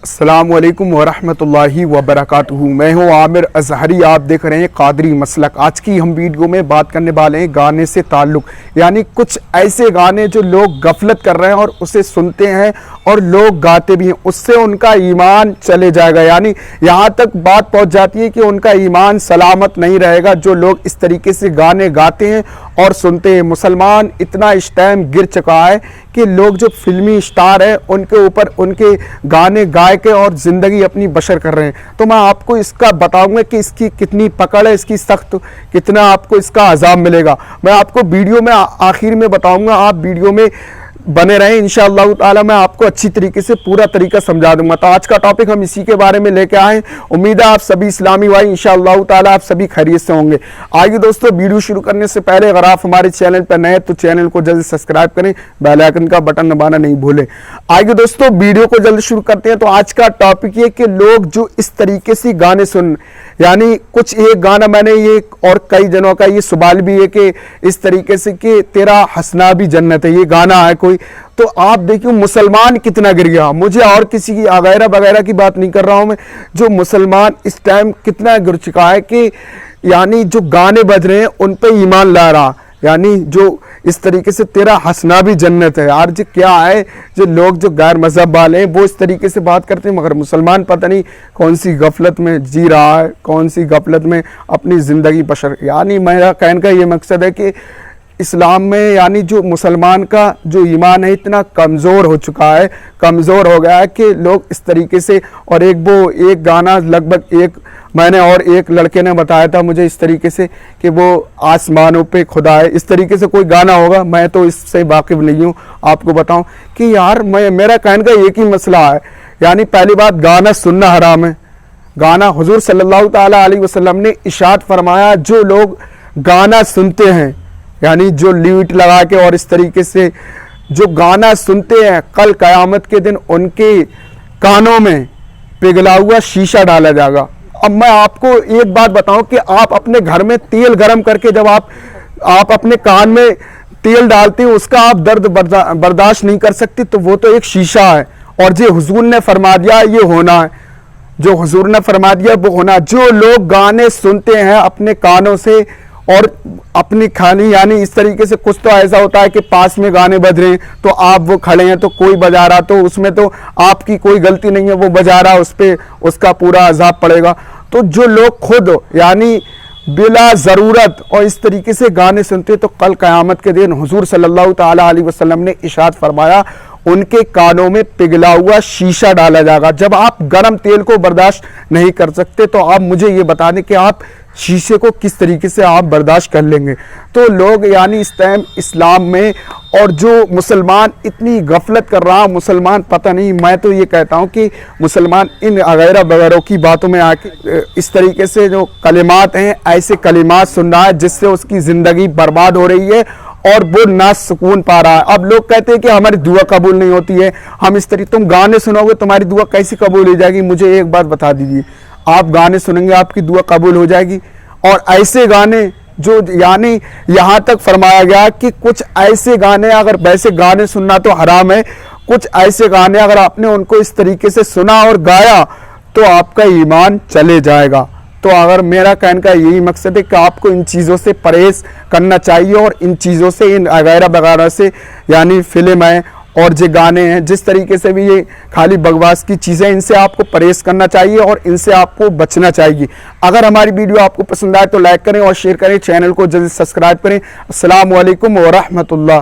अस्सलामुअलैकुम वरहमतुल्लाहि वबरकातुहू। मैं हूँ आमिर अजहरी, आप देख रहे हैं कादरी मसलक। आज की हम वीडियो में बात करने वाले हैं गाने से ताल्लुक़, यानी कुछ ऐसे गाने जो लोग गफलत कर रहे हैं और उसे सुनते हैं और लोग गाते भी हैं, उससे उनका ईमान चले जाएगा। यानी यहाँ तक बात पहुँच जाती है कि उनका ईमान सलामत नहीं रहेगा जो लोग इस तरीके से गाने गाते हैं और सुनते हैं। मुसलमान इतना इस टाइम गिर चुका है कि लोग जो फिल्मी स्टार हैं उनके ऊपर उनके गाने गा के और ज़िंदगी अपनी बसर कर रहे हैं। तो मैं आपको इसका बताऊंगा कि इसकी कितनी पकड़ है, इसकी सख्त कितना आपको इसका अजाब मिलेगा। मैं आपको वीडियो में आखिर में बताऊंगा, आप वीडियो में बने रहें। इंशाअल्लाह ताला मैं आपको अच्छी तरीके से पूरा तरीका समझा दूंगा। तो आज का टॉपिक हम इसी के बारे में लेके आए। उम्मीद है आप सभी इस्लामी भाई इंशाअल्लाह ताला आप सभी खैरियत से होंगे। आइए दोस्तों, वीडियो शुरू करने से पहले अगर आप हमारे चैनल पर नए तो चैनल को जल्द सब्सक्राइब करें, बेल आइकन का बटन दबाना नहीं भूलें। आइए दोस्तों, वीडियो को जल्द शुरू करते हैं। तो आज का टॉपिक ये कि लोग जो इस तरीके से गाने सुन, यानी कुछ एक गाना मैंने ये और कई जनों का ये सवाल भी है कि इस तरीके से कि तेरा हंसना भी जन्नत है, ये गाना है कोई। तो आप देखिए मुसलमान कितना गिर गया। मुझे और किसी की वगैरह वगैरह की बात नहीं कर रहा हूं मैं, जो मुसलमान इस टाइम कितना गिर चुका है कि यानी जो गाने बज रहे हैं उन पे ईमान ला रहा, यानी जो इस तरीके से तेरा हंसना भी जन्नत है। यार जी क्या है, जो लोग जो गैर मजहब वाले हैं वो इस तरीके से बात करते हैं, मगर मुसलमान पता नहीं कौन सी गफलत में जी रहा है, कौन सी गफलत में अपनी ज़िंदगी बसर। यानी मेरा कहने का ये मकसद है कि इस्लाम में यानी जो मुसलमान का जो ईमान है इतना कमज़ोर हो चुका है, कमज़ोर हो गया है कि लोग इस तरीके से। और एक गाना लगभग मैंने और एक लड़के ने बताया था मुझे इस तरीके से कि वो आसमानों पे खुदा है, इस तरीके से कोई गाना होगा। मैं तो इससे वाकिफ़ नहीं हूँ, आपको बताऊं कि यार मेरा कहने का एक ही मसला है। यानी पहली बात, गाना सुनना हराम है। गाना हुजूर सल्लल्लाहु ताला अलैहि वसल्लम ने इरशाद फरमाया, जो लोग गाना सुनते हैं यानी जो लीट लगा के और इस तरीके से जो गाना सुनते हैं, कल क़यामत के दिन उनके कानों में पिघला हुआ शीशा डाला जाएगा। अब मैं आपको एक बात बताऊं कि आप अपने घर में तेल गरम करके जब आप अपने कान में तेल डालते हैं, उसका आप दर्द बर्दाश्त नहीं कर सकते, तो वो तो एक शीशा है। और जो हुजूर ने फरमा दिया ये होना है, जो हुजूर ने फरमा दिया वो होना। जो लोग गाने सुनते हैं अपने कानों से और अपनी खानी, यानी इस तरीके से, कुछ तो ऐसा होता है कि पास में गाने बज रहे हैं तो आप वो खड़े हैं तो कोई बजा रहा, तो उसमें तो आपकी कोई गलती नहीं है, वो बजा रहा, उस पर उसका पूरा अजाब पड़ेगा। तो जो लोग खुद यानी बिला ज़रूरत और इस तरीके से गाने सुनते तो कल क़यामत के दिन हुजूर सल्लल्लाहु ताला अलैहि वसल्लम ने इरशाद फरमाया, उनके कानों में पिघला हुआ शीशा डाला जाएगा। जब आप गर्म तेल को बर्दाश्त नहीं कर सकते तो आप मुझे ये बता दें कि आप शीशे को किस तरीके से आप बर्दाश्त कर लेंगे। तो लोग यानी इस टाइम इस्लाम में और जो मुसलमान इतनी गफलत कर रहा, मुसलमान पता नहीं, मैं तो ये कहता हूँ कि मुसलमान इन वगैरह वगैरह की बातों में आके इस तरीके से जो कलिमात हैं, ऐसे कलिमात सुन रहा है जिससे उसकी ज़िंदगी बर्बाद हो रही है और वो ना सुकून पा रहा है। अब लोग कहते हैं कि हमारी दुआ कबूल नहीं होती है, हम इस तरीके, तुम गाने सुनोगे तुम्हारी दुआ कैसे कबूल हो जाएगी? मुझे एक बात बता दीजिए, आप गाने सुनेंगे आपकी दुआ कबूल हो जाएगी? और ऐसे गाने जो यानी यहाँ तक फरमाया गया कि कुछ ऐसे गाने, अगर वैसे गाने सुनना तो हराम है, कुछ ऐसे गाने अगर आपने उनको इस तरीके से सुना और गाया तो आपका ईमान चले जाएगा। तो अगर मेरा कहने का यही मकसद है कि आपको इन चीज़ों से परहेज़ करना चाहिए और इन चीज़ों से, इन वगैरह वगैरह से, यानी फिल्म है और जो गाने हैं, जिस तरीके से भी ये खाली बकवास की चीज़ें, इनसे आपको परहेज़ करना चाहिए और इनसे आपको बचना चाहिए। अगर हमारी वीडियो आपको पसंद आए तो लाइक करें और शेयर करें, चैनल को जल्दी सब्सक्राइब करें। अस्सलाम वालेकुम व रहमतुल्लाह।